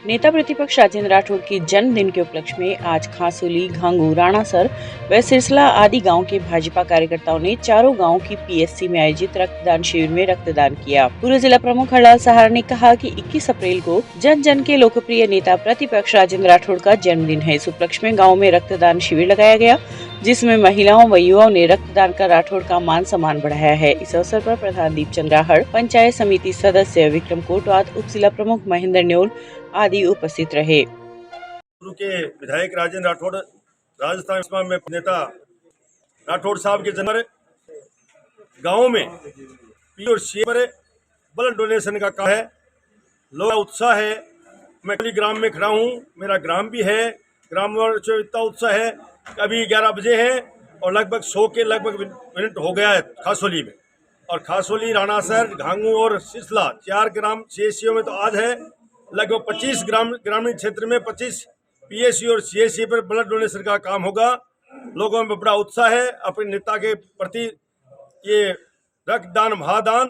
नेता प्रतिपक्ष राजेंद्र राठौड़ के जन्मदिन के उपलक्ष्य में आज खासोली, घांगू, राणासर व सिरसला आदि गांव के भाजपा कार्यकर्ताओं ने चारों गांव की पीएससी में आयोजित रक्तदान शिविर में रक्तदान किया। पूर्व जिला प्रमुख हरलाल सहारा ने कहा कि 21 अप्रैल को जन जन के लोकप्रिय नेता प्रतिपक्ष राजेंद्र राठौड़ का जन्मदिन है। इस उपलक्ष्य में गाँव में रक्तदान शिविर लगाया गया, जिसमें महिलाओं व युवाओं ने रक्तदान कर राठौड़ का मान सम्मान बढ़ाया है। इस अवसर पर प्रधान दीपचंद राहड़, पंचायत समिति सदस्य विक्रम कोटवाद, उप जिला प्रमुख महेंद्र न्योल आदि उपस्थित रहे। के विधायक राजेंद्र राठौड़ राजस्थान में नेता राठौड़ साहब के जन्म गाँव में पी और सी पर ब्लड डोनेशन का काम है। लोग उत्साह है। मैं ग्राम में खड़ा हूँ, मेरा ग्राम भी है। ग्राम में इतना उत्साह है। अभी 11 बजे है और लगभग 100 के लगभग मिनट हो गया है खासोली में। और खासोली, राणासर, घांगू और सिरसला 4 ग्राम सीएससी में तो आज है लगभग 25 ग्रामीण क्षेत्र में 25 पीएससी और सीएससी पर ब्लड डोनेशन का काम होगा। लोगों में बड़ा उत्साह है। अपने नेता के प्रति ये रक्तदान महादान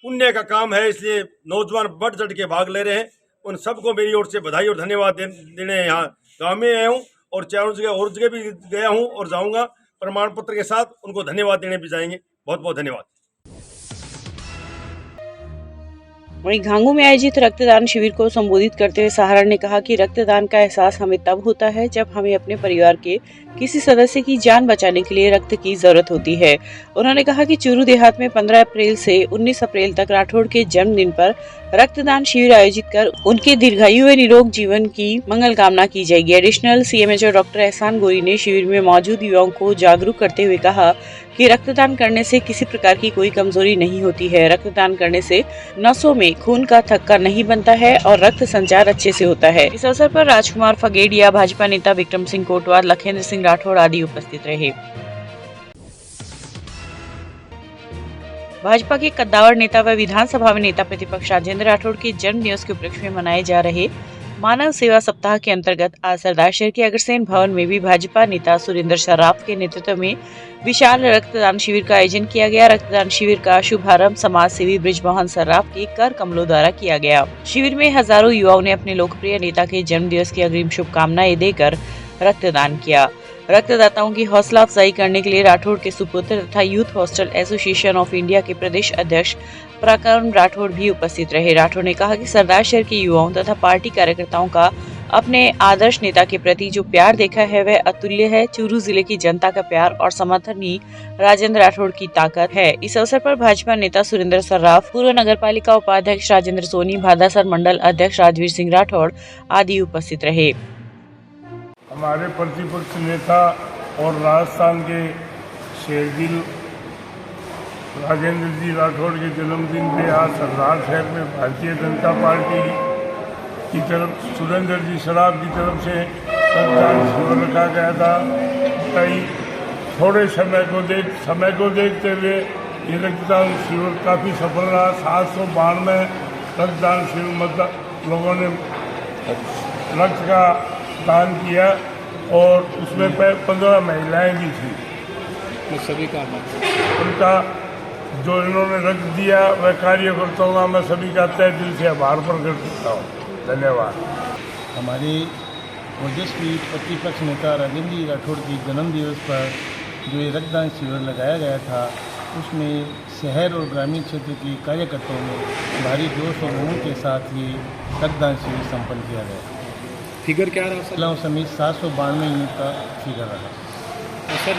पुण्य का काम है, इसलिए नौजवान बढ़ चढ़ के भाग ले रहे हैं। उन सबको मेरी ओर से बधाई और धन्यवाद देने यहाँ गाँव में आया हूँ और चारों जगह और जगह भी गया हूँ और जाऊँगा। प्रमाण पत्र के साथ उनको धन्यवाद देने भी जाएंगे। बहुत बहुत धन्यवाद। वहीं घांगू में आयोजित रक्तदान शिविर को संबोधित करते हुए सहारा ने कहा कि रक्तदान का एहसास हमें तब होता है जब हमें अपने परिवार के किसी सदस्य की जान बचाने के लिए रक्त की जरूरत होती है। उन्होंने कहा कि चूरू देहात में 15 अप्रैल से 19 अप्रैल तक राठौड़ के जन्मदिन पर रक्तदान शिविर आयोजित कर उनके दीर्घायु व निरोग जीवन की मंगल कामना की जाएगी। एडिशनल सीएमएचओ डॉक्टर एहसान गोरी ने शिविर में मौजूद युवाओं को जागरूक करते हुए कहा कि रक्तदान करने से किसी प्रकार की कोई कमजोरी नहीं होती है। रक्तदान करने से नसों में खून का थक्का नहीं बनता है और रक्त संचार अच्छे से होता है। इस अवसर पर राजकुमार फगेड़िया, भाजपा नेता विक्रम सिंह कोटवाद, लखेंद्र सिंह राठौड़ आदि उपस्थित रहे। भाजपा के कद्दावर नेता व विधानसभा में नेता प्रतिपक्ष राजेंद्र राठौड़ के जन्म दिवस के उपलक्ष्य में मनाए जा रहे मानव सेवा सप्ताह के अंतर्गत आज सरदार शहर के अग्रसेन भवन में भी भाजपा नेता सुरेंद्र सर्राफ के नेतृत्व में विशाल रक्तदान शिविर का आयोजन किया गया। रक्तदान शिविर का शुभारंभ समाज सेवी बृजमोहन सर्राफ के कर कमलों द्वारा किया गया। शिविर में हजारों युवाओं ने अपने लोकप्रिय नेता के जन्म दिवस की अग्रिम शुभकामनाएं देकर रक्तदान किया। रक्तदाताओं की हौसला अफजाई करने के लिए राठौड़ के सुपुत्र तथा youth hostel association of India के प्रदेश अध्यक्ष पराक्रम राठौड़ भी उपस्थित रहे। राठौड़ ने कहा कि सरदार शहर के युवाओं तथा पार्टी कार्यकर्ताओं का अपने आदर्श नेता के प्रति जो प्यार देखा है वह अतुल्य है। चूरू जिले की जनता का प्यार और समर्थन ही राजेंद्र राठौड़ की ताकत है। इस अवसर पर भाजपा नेता सुरेंद्र सर्राफ, पूर्व नगरपालिका उपाध्यक्ष राजेंद्र सोनी, भादासर मंडल अध्यक्ष राजवीर सिंह राठौड़ आदि उपस्थित रहे। हमारे प्रतिपक्ष नेता और राजस्थान के शेरदिल राजेंद्र जी राठौड़ के जन्मदिन पे आज सरदार शहर में भारतीय जनता पार्टी की तरफ सुरेंद्र जी सर्राफ की तरफ से रक्तदान शिविर रखा गया था। कई थोड़े समय को देखते हुए ये रक्तदान शिविर काफ़ी सफल रहा। 792 रक्तदान शिविर मतलब लोगों ने रक्त का दान किया और उसमें 15 महिलाएं भी थी। मैं सभी का उनका जो इन्होंने रक्त दिया वह कार्यकर्ताओं का मैं सभी का तहे दिल से आभार प्रकट करता हूँ। धन्यवाद। हमारे ओजस्वी प्रतिपक्ष नेता राजेंद्र जी राठौड़ के जन्म दिवस पर जो ये रक्तदान शिविर लगाया गया था उसमें शहर और ग्रामीण क्षेत्र के कार्यकर्ताओं ने भारी जोश और उमंग के साथ ये रक्तदान शिविर संपन्न किया गया। फिगर क्या रहा सर? समेत 792 यूनिट का फिगर रहा। सर,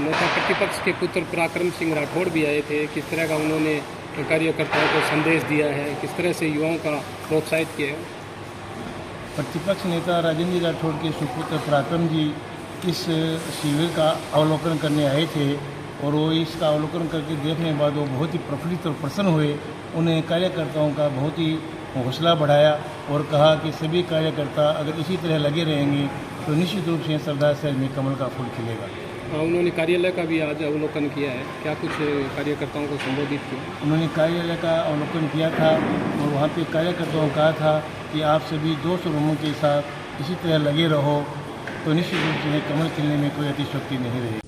नेता प्रतिपक्ष के पुत्र पराक्रम सिंह राठौड़ भी आए थे। किस तरह का उन्होंने कार्यकर्ताओं को संदेश दिया है, किस तरह से युवाओं का प्रोत्साहित किया है? प्रतिपक्ष नेता राजेंद्र जी राठौड़ के सुपुत्र पराक्रम जी इस शिविर का अवलोकन करने आए थे और वो इसका अवलोकन करके देखने के बाद वो बहुत ही प्रफुल्लित और प्रसन्न हुए। उन्हें कार्यकर्ताओं का बहुत ही हौसला बढ़ाया और कहा कि सभी कार्यकर्ता अगर इसी तरह लगे रहेंगे तो निश्चित रूप से सरदार शहर में कमल का फूल खिलेगा। उन्होंने कार्यालय का भी आज अवलोकन किया है। क्या कुछ कार्यकर्ताओं को संबोधित किया? उन्होंने कार्यालय का अवलोकन किया था और वहाँ पे कार्यकर्ताओं का कहा था कि आप सभी दोस्त और उमंग के साथ इसी तरह लगे रहो तो निश्चित रूप से कमल खिलने में कोई अतिशयोक्ति नहीं रहेगी।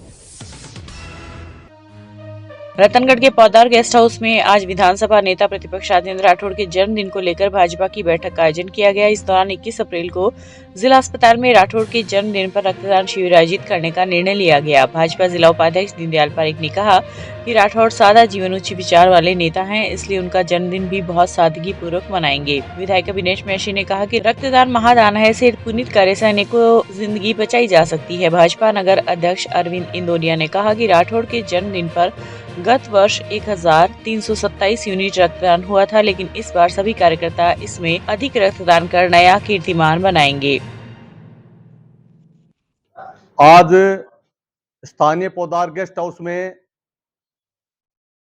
रतनगढ़ के पौदार गेस्ट हाउस में आज विधानसभा नेता प्रतिपक्ष राजेंद्र राठौड़ के जन्मदिन को लेकर भाजपा की बैठक का आयोजन किया गया। इस दौरान 21 अप्रैल को जिला अस्पताल में राठौड़ के जन्मदिन पर रक्तदान शिविर आयोजित करने का निर्णय लिया गया। भाजपा जिला उपाध्यक्ष दीनदयाल पारेख ने कहा कि राठौड़ सादा जीवन उच्च विचार वाले नेता हैं, इसलिए उनका जन्मदिन भी बहुत सादगी पूर्वक मनाएंगे। विधायक अविनेश महर्षि ने कहा कि रक्तदान महादान है, से पुनीत कार्य से अनेकों जिंदगी बचाई जा सकती है। भाजपा नगर अध्यक्ष अरविंद इंदोलिया ने कहा कि राठौड़ के जन्मदिन पर गत वर्ष 1327 यूनिट रक्तदान हुआ था, लेकिन इस बार सभी कार्यकर्ता इसमें अधिक रक्तदान कर नया कीर्तिमान बनाएंगे। आज स्थानीय पौदार गेस्ट हाउस में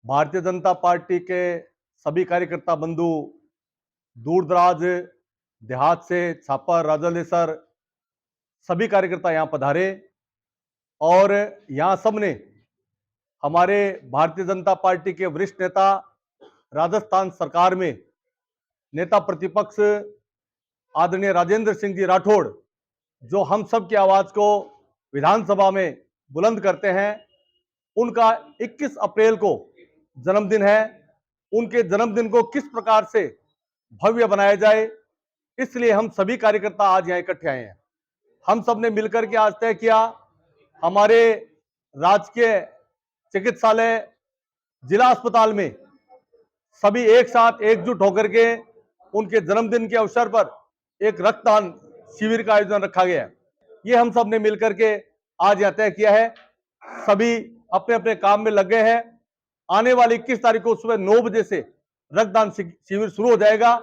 भारतीय जनता पार्टी के सभी कार्यकर्ता बंधु दूर दराज देहात से छापर राजलेसर सभी कार्यकर्ता यहाँ पधारे और यहाँ सबने हमारे भारतीय जनता पार्टी के वरिष्ठ नेता, राजस्थान सरकार में नेता प्रतिपक्ष आदरणीय राजेंद्र सिंह जी राठौड़, जो हम सब की आवाज को विधानसभा में बुलंद करते हैं, उनका 21 अप्रैल को जन्मदिन है। उनके जन्मदिन को किस प्रकार से भव्य बनाया जाए, इसलिए हम सभी कार्यकर्ता आज यहाँ इकट्ठे आए हैं। हम सब ने मिलकर के आज तय किया, हमारे राजकीय चिकित्सालय जिला अस्पताल में सभी एक साथ एकजुट होकर के उनके जन्मदिन के अवसर पर एक रक्तदान शिविर का आयोजन रखा गया है। ये हम सब ने मिलकर के आज यहाँ तय किया है। सभी अपने अपने काम में लग गए हैं। आने वाली 21 तारीख को सुबह 9 बजे से रक्तदान शिविर शुरू हो जाएगा।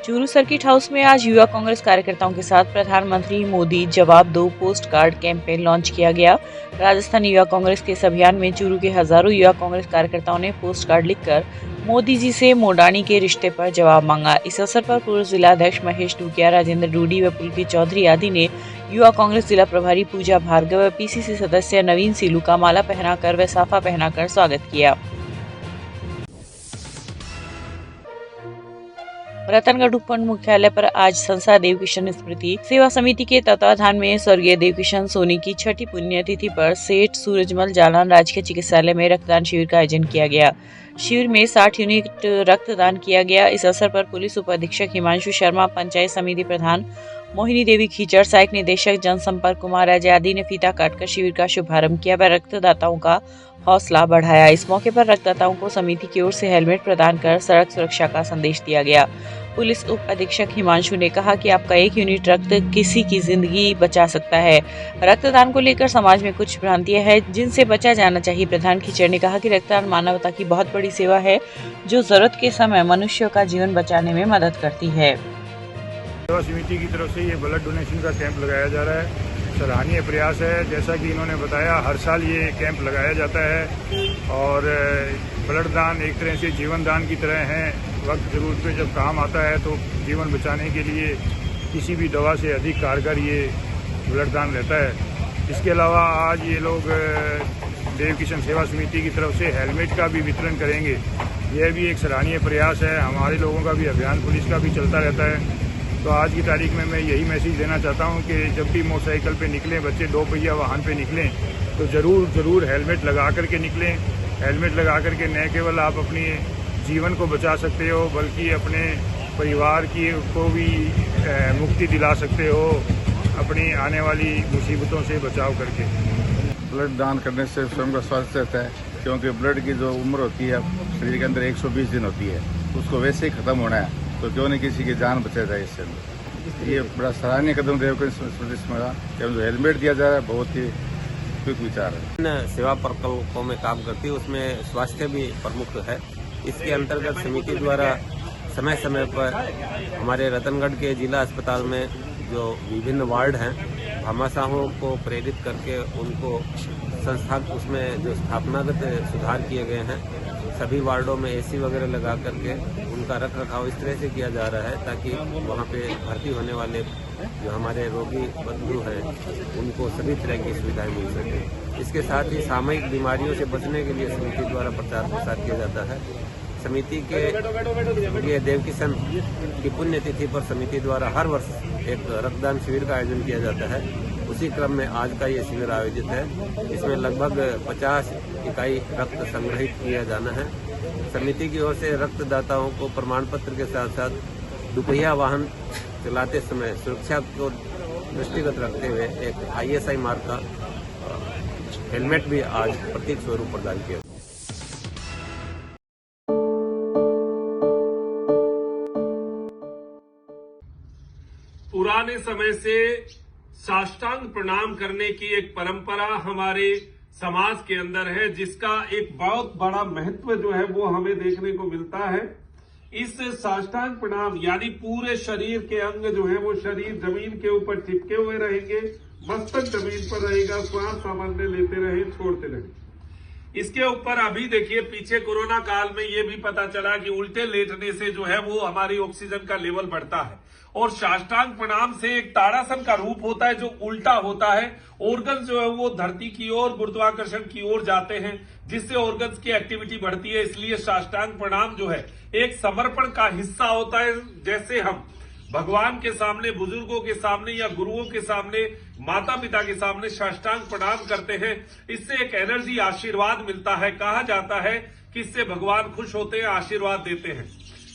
चूरू सर्किट हाउस में आज युवा कांग्रेस कार्यकर्ताओं के साथ प्रधानमंत्री मोदी जवाब दो पोस्ट कार्ड कैंपेन लॉन्च किया गया। राजस्थान युवा कांग्रेस के इस अभियान में चूरू के हजारों युवा कांग्रेस कार्यकर्ताओं ने पोस्ट कार्ड लिखकर मोदी जी से मोडानी के रिश्ते पर जवाब मांगा। इस अवसर पर पूर्व जिला अध्यक्ष महेश टूकिया, राजेंद्र डूडी व पुलकी चौधरी आदि ने युवा कांग्रेस जिला प्रभारी पूजा भार्गव व पीसीसी सदस्य नवीन सीलू का माला पहनाकर व साफा पहनाकर स्वागत किया। रतनगढ़ उपखंड मुख्यालय पर आज संस्था देवकिशन स्मृति सेवा समिति के तत्वाधान में स्वर्गीय देवकिशन सोनी की 6ठी पुण्यतिथि पर सेठ सूरजमल जालान राजकीय चिकित्सालय में रक्तदान शिविर का आयोजन किया गया। शिविर में 60 यूनिट रक्तदान किया गया। इस अवसर पर पुलिस उप अधीक्षक हिमांशु शर्मा, पंचायत समिति प्रधान मोहिनी देवी खीचड़, सहायक निदेशक जनसंपर्क कुमार राजे आदि ने फीता काटकर शिविर का शुभारंभ किया व रक्तदाताओं का हौसला बढ़ाया। इस मौके पर रक्तदाताओं को समिति की ओर से हेलमेट प्रदान कर सड़क सुरक्षा का संदेश दिया गया। पुलिस उप अधीक्षक हिमांशु ने कहा कि आपका 1 यूनिट रक्त किसी की जिंदगी बचा सकता है। रक्तदान को लेकर समाज में कुछ भ्रांतियां हैं जिनसे बचा जाना चाहिए। प्रधान खीचड़ ने कहा कि रक्तदान मानवता की बहुत बड़ी सेवा है, जो जरूरत के समय मनुष्यों का जीवन बचाने में मदद करती है। सेवा समिति की तरफ से ये ब्लड डोनेशन का कैंप लगाया जा रहा है, सराहनीय प्रयास है। जैसा कि इन्होंने बताया, हर साल ये कैंप लगाया जाता है और ब्लड दान एक तरह से जीवन दान की तरह है। वक्त ज़रूरत पे जब काम आता है तो जीवन बचाने के लिए किसी भी दवा से अधिक कारगर ये ब्लड दान रहता है। इसके अलावा आज ये लोग देवकिशन सेवा समिति की तरफ से हेलमेट का भी वितरण करेंगे। यह भी एक सराहनीय प्रयास है। हमारे लोगों का भी अभियान पुलिस का भी चलता रहता है। तो आज की तारीख में मैं यही मैसेज देना चाहता हूं कि जब भी मोटरसाइकिल पे निकलें, बच्चे 2 पहिया वाहन पे निकलें, तो ज़रूर हेलमेट लगा करके निकलें। हेलमेट लगा करके न केवल आप अपनी जीवन को बचा सकते हो, बल्कि अपने परिवार की को भी मुक्ति दिला सकते हो, अपनी आने वाली मुसीबतों से बचाव करके। ब्लड दान करने से स्वयं का स्वास्थ्य रहता है, क्योंकि ब्लड की जो उम्र होती है शरीर के अंदर 120 दिन होती है, उसको वैसे ही ख़त्म होना है, तो क्यों नहीं किसी की जान बचा जाए। इससे ये बड़ा सराहनीय कदम देवकिशन जो हेलमेट दिया जा रहा है, बहुत ही उपयुक्त विचार है। सेवा प्रकल्पों में काम करती है, उसमें स्वास्थ्य भी प्रमुख है। इसके अंतर्गत समिति द्वारा समय समय पर हमारे रतनगढ़ के जिला अस्पताल में जो विभिन्न वार्ड हैं, भामाशाहों को प्रेरित करके उनको संस्था उसमें जो स्थापनागत सुधार किए गए हैं, सभी वार्डों में एसी वगैरह लगा करके उनका रख रखाव इस तरह से किया जा रहा है ताकि वहाँ पे भर्ती होने वाले जो हमारे रोगी बंधु हैं उनको सभी तरह की सुविधाएं मिल सके। इसके साथ ही सामयिक बीमारियों से बचने के लिए समिति द्वारा प्रचार प्रसार किया जाता है। समिति के ये देवकिशन की पुण्यतिथि पर समिति द्वारा हर वर्ष एक रक्तदान शिविर का आयोजन किया जाता है। उसी क्रम में आज का ये शिविर आयोजित है। इसमें लगभग 50 इकाई रक्त संग्रहित किया जाना है। समिति की ओर से रक्तदाताओं को प्रमाण पत्र के साथ साथ दुपहिया वाहन चलाते समय सुरक्षा को दृष्टिगत रखते हुए एक ISI मार्क का हेलमेट भी आज प्रतीक स्वरूप प्रदान किया। पुराने समय से साष्टांग प्रणाम करने की एक परंपरा हमारे समाज के अंदर है, जिसका एक बहुत बड़ा महत्व जो है वो हमें देखने को मिलता है। इस साष्टांग प्रणाम यानी पूरे शरीर के अंग जो है वो शरीर जमीन के ऊपर चिपके हुए रहेंगे, मस्तक जमीन पर रहेगा, श्वास सामान्य लेते रहे, छोड़ते रहे। इसके ऊपर अभी देखिए पीछे कोरोना काल में ये भी पता चला कि उल्टे लेटने से जो है वो हमारी ऑक्सीजन का लेवल बढ़ता है, और साष्टांग प्रणाम से एक ताड़ासन का रूप होता है जो उल्टा होता है। ऑर्गन जो है वो धरती की ओर गुरुत्वाकर्षण की ओर जाते हैं, जिससे ऑर्गन्स की एक्टिविटी बढ़ती है। इसलिए साष्टांग प्रणाम जो है एक समर्पण का हिस्सा होता है। जैसे हम भगवान के सामने, बुजुर्गों के सामने या गुरुओं के सामने, माता पिता के सामने साष्टांग प्रणाम करते हैं, इससे एक एनर्जी, आशीर्वाद मिलता है। कहा जाता है कि इससे भगवान खुश होते हैं, आशीर्वाद देते हैं।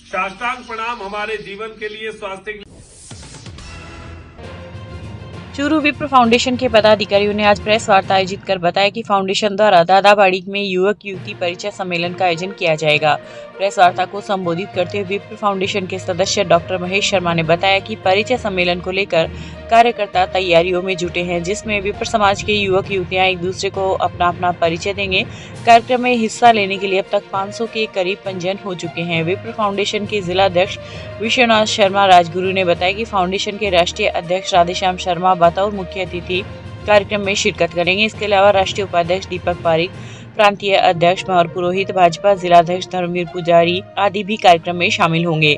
साष्टांग प्रणाम हमारे जीवन के लिए, स्वास्थ्य के लिए। चूरू विप्र फाउंडेशन के पदाधिकारियों ने आज प्रेस वार्ता आयोजित कर बताया कि फाउंडेशन द्वारा दादाबाड़ी में युवक युवती परिचय सम्मेलन का आयोजन किया जाएगा। प्रेस वार्ता को संबोधित करते हुए विप्र फाउंडेशन के सदस्य डॉक्टर महेश शर्मा ने बताया कि परिचय सम्मेलन को लेकर कार्यकर्ता तैयारियों में जुटे हैं, जिसमें विप्र समाज के युवक युवतियां एक दूसरे को अपना अपना परिचय देंगे। कार्यक्रम में हिस्सा लेने के लिए अब तक 500 के करीब पंजीयन हो चुके हैं। विप्र फाउंडेशन के जिला अध्यक्ष विश्वनाथ शर्मा राजगुरु ने बताया कि फाउंडेशन के राष्ट्रीय अध्यक्ष राधेश्याम शर्मा बतौर मुख्य अतिथि कार्यक्रम में शिरकत करेंगे। इसके अलावा राष्ट्रीय उपाध्यक्ष दीपक पारिक, प्रांतीय अध्यक्ष महर पुरोहित, भाजपा जिलाध्यक्ष धर्मवीर पुजारी आदि भी कार्यक्रम में शामिल होंगे।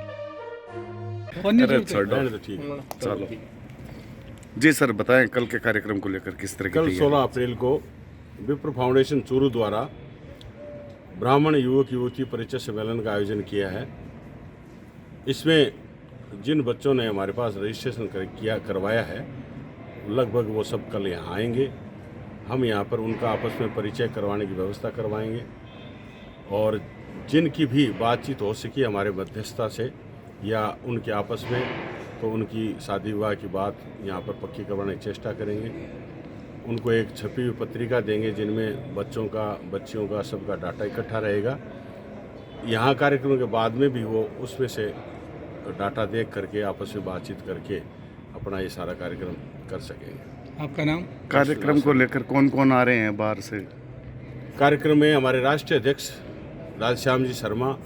जी सर, बताएं कल के कार्यक्रम को लेकर किस तरह की कल तैयारी? 16 अप्रैल को विप्र फाउंडेशन चूरू द्वारा ब्राह्मण युवक युवती परिचय सम्मेलन का आयोजन किया है। इसमें जिन बच्चों ने हमारे पास रजिस्ट्रेशन करवाया है, लगभग वो सब कल यहाँ आएंगे। हम यहाँ पर उनका आपस में परिचय करवाने की व्यवस्था करवाएंगे, और जिनकी भी बातचीत हो सकी हमारे मध्यस्थता से या उनके आपस में, तो उनकी शादी विवाह की बात यहाँ पर पक्की करवाने की चेष्टा करेंगे। उनको एक छपी हुई पत्रिका देंगे जिनमें बच्चों का, बच्चियों का, सबका डाटा इकट्ठा रहेगा। यहाँ कार्यक्रम के बाद में भी वो उसमें से डाटा देख करके आपस में बातचीत करके अपना ये सारा कार्यक्रम कर सकेंगे। आपका नाम? कार्यक्रम को लेकर कौन कौन आ रहे हैं बाहर से? कार्यक्रम में हमारे राष्ट्रीय अध्यक्ष राधेश्याम जी शर्मा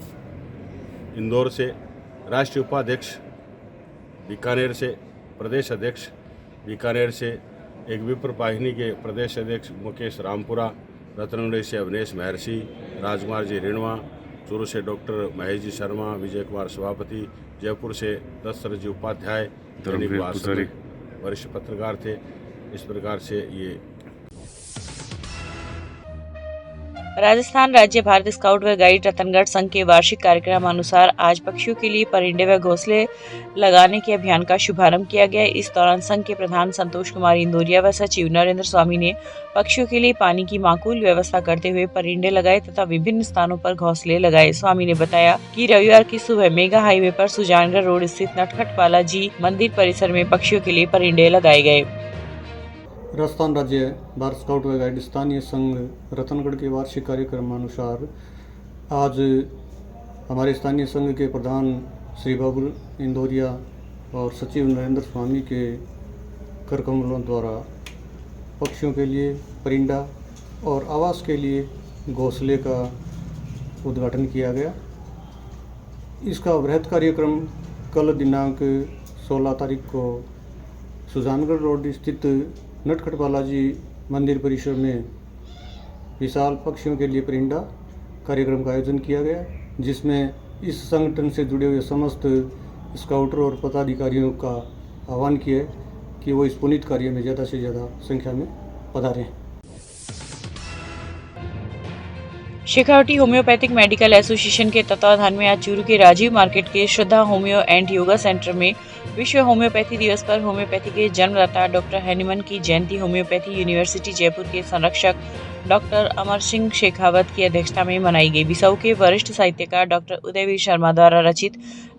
इंदौर से, राष्ट्रीय उपाध्यक्ष बीकानेर से, प्रदेश अध्यक्ष बीकानेर से, एक विप्र वाहिनी के प्रदेश अध्यक्ष मुकेश रामपुरा, रतनगढ़ से अवनेश महर्षि, राजकुमार जी रिणवा, चूरू से डॉक्टर महेश जी शर्मा, विजय कुमार सभापति, जयपुर से दशरथ जी उपाध्याय, धर्मवीर पुजारी वरिष्ठ पत्रकार थे। इस प्रकार से ये राजस्थान राज्य भारत स्काउट व गाइड रतनगढ़ संघ के वार्षिक कार्यक्रम अनुसार आज पक्षियों के लिए परिंडे व घोंसले लगाने के अभियान का शुभारंभ किया गया। इस दौरान संघ के प्रधान संतोष कुमार इंदौरिया व सचिव नरेंद्र स्वामी ने पक्षियों के लिए पानी की माकूल व्यवस्था करते हुए परिंडे लगाए तथा विभिन्न स्थानों पर घोंसले लगाए। स्वामी ने बताया कि रविवार की सुबह मेगा हाईवे पर सुजानगढ़ रोड स्थित नटखट बालाजी मंदिर परिसर में पक्षियों के लिए परिंडे लगाए गए। राजस्थान राज्य भारत स्काउट व गाइड स्थानीय संघ रतनगढ़ के वार्षिक कार्यक्रम अनुसार आज हमारे स्थानीय संघ के प्रधान श्री बाबुल इंदौरिया और सचिव नरेंद्र स्वामी के कर कमलों द्वारा पक्षियों के लिए परिंडा और आवास के लिए घोंसले का उद्घाटन किया गया। इसका बृहद कार्यक्रम कल दिनांक 16 तारीख को सुजानगढ़ रोड स्थित नटखट बालाजी मंदिर परिसर में विशाल पक्षियों के लिए परिंडा कार्यक्रम का आयोजन किया गया, जिसमें इस संगठन से जुड़े हुए समस्त स्काउटर और पदाधिकारियों का आह्वान किया है कि वो इस पुनीत कार्य में ज़्यादा से ज़्यादा संख्या में पधारें। शेखावटी होम्योपैथिक मेडिकल एसोसिएशन के तत्वाधान में आज चूरू के राजीव मार्केट के श्रद्धा होम्यो एंड योगा सेंटर में विश्व होम्योपैथी दिवस पर होम्योपैथी के जन्मदाता डॉक्टर हैनीमन की जयंती होम्योपैथी यूनिवर्सिटी जयपुर के संरक्षक डॉक्टर अमर सिंह शेखावत की अध्यक्षता में मनाई गई। बिसाऊ के वरिष्ठ साहित्यकार डॉक्टर उदयवीर शर्मा द्वारा रचित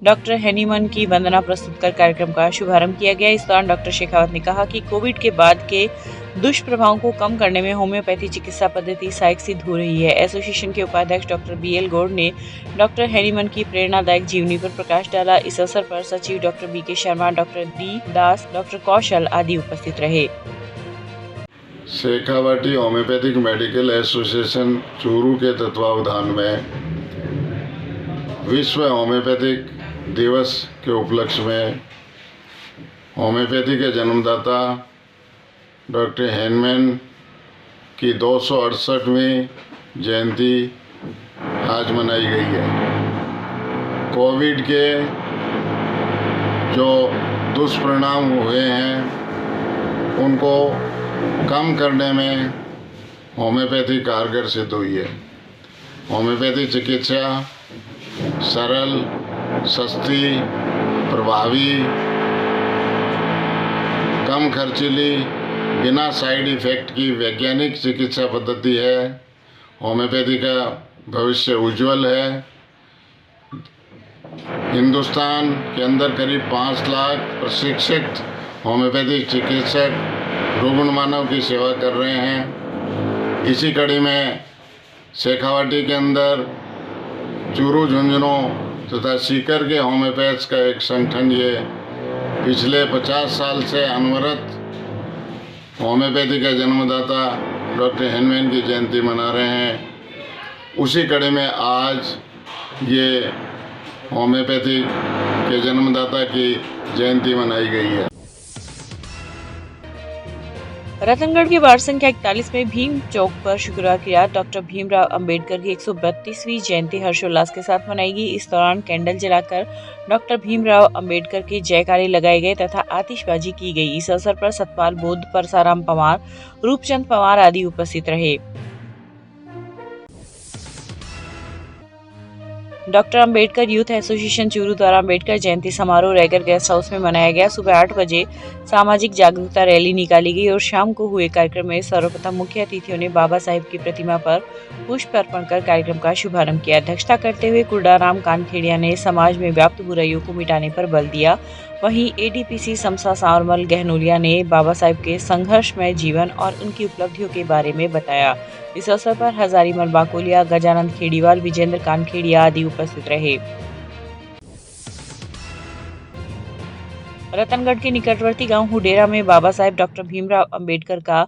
डॉक्टर हैनीमन की वंदना प्रस्तुत कर कार्यक्रम का शुभारंभ किया गया। इस दौरान डॉक्टर शेखावत ने कहा कि कोविड के बाद के दुष्प्रभावों को कम करने में होम्योपैथी चिकित्सा पद्धति सहायक सिद्ध हो रही है। एसोसिएशन के उपाध्यक्ष डॉक्टर BL गौड़ ने डॉक्टर हैनीमन की प्रेरणादायक जीवनी पर प्रकाश डाला। इस अवसर पर सचिव doctor BK Sharma, doctor D दास, डॉक्टर कौशल आदि उपस्थित रहे। Shekhawati homeopathic medical association Churu के तत्वावधान में विश्व होम्योपैथिक दिवस के उपलक्ष्य में होम्योपैथी के जन्मदाता डॉक्टर हैनीमन की 268वीं जयंती आज मनाई गई है। कोविड के जो दुष्परिणाम हुए हैं उनको कम करने में होम्योपैथी कारगर सिद्ध हुई है। होम्योपैथी चिकित्सा सरल, सस्ती, प्रभावी, कम खर्चीली, बिना साइड इफ़ेक्ट की वैज्ञानिक चिकित्सा पद्धति है। होम्योपैथी का भविष्य उज्जवल है। हिंदुस्तान के अंदर करीब 5 लाख प्रशिक्षित होम्योपैथी चिकित्सक रुग्ण मानव की सेवा कर रहे हैं। इसी कड़ी में शेखावटी के अंदर चूरू, झुंझुनू तथा सीकर के होम्योपैथ्स का एक संगठन ये पिछले 50 साल से अनवरत होम्योपैथी का जन्मदाता डॉक्टर हैनीमन की जयंती मना रहे हैं। उसी कड़ी में आज ये होम्योपैथी के जन्मदाता की जयंती मनाई गई है। रतनगढ़ के वार्ड संख्या 41 में भीम चौक पर शुक्रवार की रात डॉक्टर भीमराव अंबेडकर की 132वीं जयंती हर्षोल्लास के साथ मनाई गई। इस दौरान कैंडल जलाकर डॉक्टर भीमराव अंबेडकर के जयकारे लगाए गए तथा आतिशबाजी की गई। इस अवसर पर सतपाल बोध, परसाराम पवार, रूपचंद पवार आदि उपस्थित रहे। Doctor Ambedkar youth association Churu द्वारा अंबेडकर जयंती समारोह रैगर गेस्ट हाउस में मनाया गया। सुबह 8 बजे सामाजिक जागरूकता रैली निकाली गई और शाम को हुए कार्यक्रम में सर्वप्रथम मुख्य अतिथियों ने बाबा साहेब की प्रतिमा पर पुष्प अर्पण कर कार्यक्रम का शुभारंभ किया। अध्यक्षता करते हुए कुर्डाराम कानखेड़िया ने समाज में व्याप्त बुराइयों को मिटाने पर बल दिया। वहीं ADPC समसा सांवरमल गहनोलिया ने बाबा साहेब के संघर्षमय जीवन और उनकी उपलब्धियों के बारे में बताया। इस अवसर पर हजारीमल बाकोलिया, गजानंद खेड़ीवाल, विजेंद्र कानखेड़िया आदि उपस्थित रहे। रतनगढ़ के निकटवर्ती गांव हुडेरा में बाबा साहेब डॉक्टर भीमराव अंबेडकर का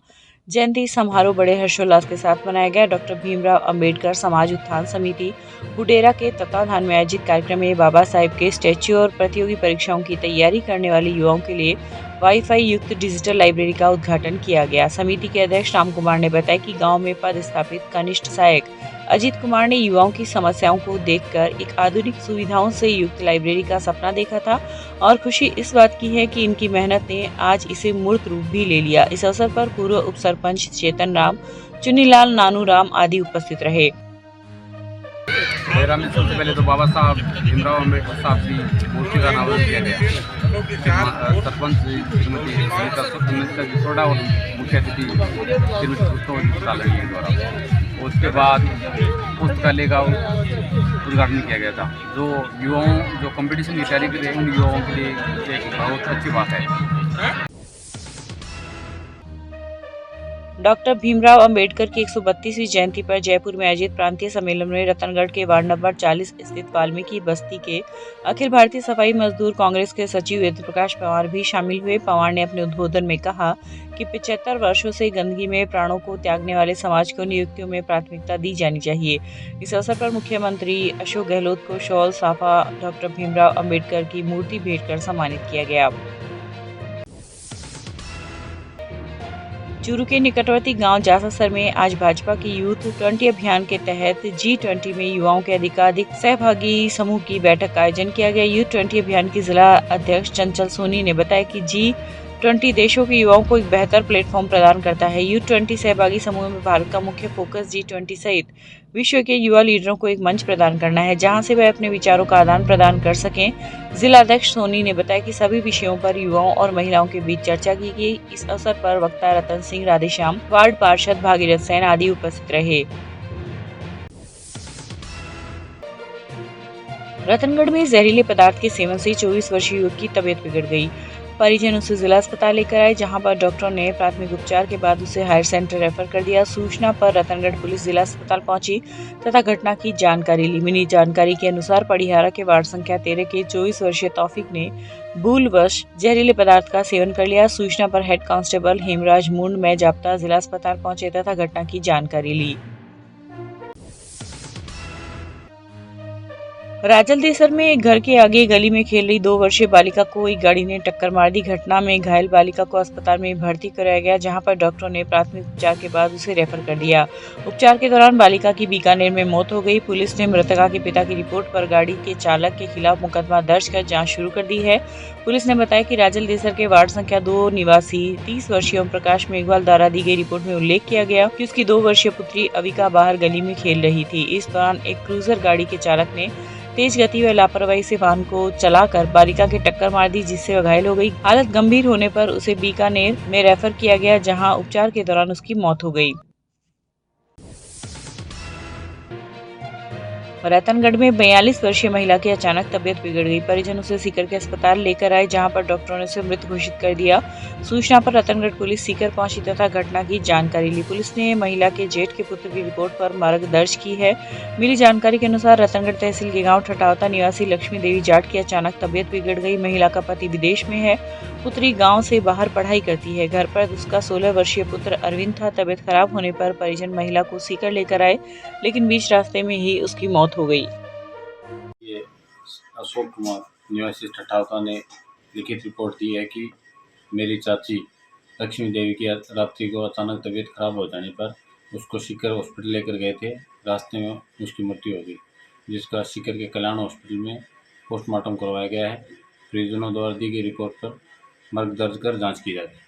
जयंती समारोह बड़े हर्षोल्लास के साथ मनाया गया। डॉक्टर भीमराव अंबेडकर समाज उत्थान समिति हुडेरा के तत्वाधान में आयोजित कार्यक्रम में बाबा साहेब के स्टैच्यू और प्रतियोगी परीक्षाओं की तैयारी करने वाले युवाओं के लिए वाईफाई युक्त डिजिटल लाइब्रेरी का उद्घाटन किया गया। समिति के अध्यक्ष राम कुमार ने बताया कि गांव में पदस्थापित कनिष्ठ सहायक अजीत कुमार ने युवाओं की समस्याओं को देखकर एक आधुनिक सुविधाओं से युक्त लाइब्रेरी का सपना देखा था और खुशी इस बात की है कि इनकी मेहनत ने आज इसे मूर्त रूप भी ले लिया। इस अवसर पर पूर्व उप सरपंच चेतन राम, चुन्नीलाल, नानू राम आदि उपस्थित रहे। मेरा में सबसे पहले तो बाबा साहब भीमराव अम्बेडकर साहब की मूर्ति का अनावरण किया गया। सरपंच श्रीमती सरिता जिसोड़ा और मुख्य अतिथि श्रीमती सालवी द्वारा। उसके बाद पुस्तकालय का उद्घाटन किया गया था। जो युवाओं जो कंपटीशन की तैयारी कर रहे हैं उन युवाओं के लिए एक बहुत अच्छी बात है। डॉक्टर भीमराव अंबेडकर की 132वीं जयंती पर जयपुर में आयोजित प्रांतीय सम्मेलन में रतनगढ़ के वार्ड नंबर 40 स्थित वाल्मीकि बस्ती के अखिल भारतीय सफाई मजदूर कांग्रेस के सचिव वेद प्रकाश पवार भी शामिल हुए। पवार ने अपने उद्बोधन में कहा कि 75 वर्षों से गंदगी में प्राणों को त्यागने वाले समाज को नियुक्तियों में प्राथमिकता दी जानी चाहिए। इस अवसर पर मुख्यमंत्री अशोक गहलोत को शॉल, साफा, डॉक्टर भीमराव अंबेडकर की मूर्ति भेंट कर सम्मानित किया गया। चूरू के निकटवर्ती गांव जासासर में आज भाजपा की यूथ 20 अभियान के तहत G20 में युवाओं के अधिकाधिक सहभागी समूह की बैठक का आयोजन किया गया। यूथ 20 अभियान की जिला अध्यक्ष चंचल सोनी ने बताया कि U20 देशों के युवाओं को एक बेहतर प्लेटफॉर्म प्रदान करता है। U20 सहभागी समूह में भारत का मुख्य फोकस G20 सहित विश्व के युवा लीडरों को एक मंच प्रदान करना है, जहां से वे अपने विचारों का आदान प्रदान कर सकें। जिला अध्यक्ष सोनी ने बताया कि सभी विषयों पर युवाओं और महिलाओं के बीच चर्चा की गई। इस अवसर पर वक्ता रतन सिंह, राधेश्याम, वार्ड पार्षद भागीरथ सेन आदि उपस्थित रहे। रतनगढ़ में जहरीले पदार्थ के सेवन से 24 वर्षीय युवक की तबीयत बिगड़ गई। परिजन उसे जिला अस्पताल लेकर आए, जहां पर डॉक्टरों ने प्राथमिक उपचार के बाद उसे हायर सेंटर रेफर कर दिया। सूचना पर रतनगढ़ पुलिस जिला अस्पताल पहुंची तथा घटना की जानकारी ली। मिली जानकारी के अनुसार पड़िहारा के वार्ड संख्या 13 के 24 वर्षीय तौफिक ने भूलवश जहरीले पदार्थ का सेवन कर लिया। सूचना पर हेड कांस्टेबल हेमराज मुंड में जाप्ता जिला अस्पताल पहुंचे तथा घटना की जानकारी ली। राजलदेसर में एक घर के आगे गली में खेल रही 2 वर्षीय बालिका को एक गाड़ी ने टक्कर मार दी। घटना में घायल बालिका को अस्पताल में भर्ती कराया गया, जहां पर डॉक्टरों ने प्राथमिक उपचार के बाद उसे रेफर कर दिया। उपचार के दौरान बालिका की बीकानेर में मौत हो गई। पुलिस ने मृतका के पिता की रिपोर्ट पर गाड़ी के चालक के खिलाफ मुकदमा दर्ज कर जाँच शुरू कर दी है। पुलिस ने बताया कि राजलदेसर के वार्ड संख्या 2 निवासी 30 वर्षीय ओम प्रकाश मेघवाल द्वारा दी गई रिपोर्ट में उल्लेख किया गया कि उसकी 2 वर्षीय पुत्री अविका बाहर गली में खेल रही थी। इस दौरान एक क्रूजर गाड़ी के चालक ने तेज गति व लापरवाही से वाहन को चलाकर बालिका के टक्कर मार दी, जिससे वह घायल हो गई। हालत गंभीर होने पर उसे बीकानेर में रेफर किया गया, जहां उपचार के दौरान उसकी मौत हो गई। रतनगढ़ में 42 वर्षीय महिला की अचानक तबीयत बिगड़ गई। परिजन उसे सीकर के अस्पताल लेकर आए, जहां पर डॉक्टरों ने उसे मृत घोषित कर दिया। सूचना पर रतनगढ़ पुलिस सीकर पहुंची तथा घटना की जानकारी ली। पुलिस ने महिला के जेठ के पुत्र की रिपोर्ट पर मार्ग दर्ज की है। मिली जानकारी के अनुसार रतनगढ़ तहसील के गांव ठटावता निवासी लक्ष्मी देवी जाट की अचानक तबीयत बिगड़ गई। महिला का पति विदेश में है, पुत्री गाँव से बाहर पढ़ाई करती है। घर पर उसका 16 वर्षीय पुत्र अरविंद था। तबीयत खराब होने पर परिजन महिला को सीकर लेकर आए, लेकिन बीच रास्ते में ही उसकी मौत हो गई। ये अशोक कुमार निवासी ठठावता ने लिखित रिपोर्ट दी है कि मेरी चाची लक्ष्मी देवी की रात्रि को अचानक तबीयत खराब हो जाने पर उसको सीकर हॉस्पिटल लेकर गए थे। रास्ते में उसकी मृत्यु हो गई, जिसका सीकर के कल्याण हॉस्पिटल में पोस्टमार्टम करवाया गया है। परिजनों द्वारा दी गई रिपोर्ट पर मार्ग दर्ज कर जाँच की जाती है।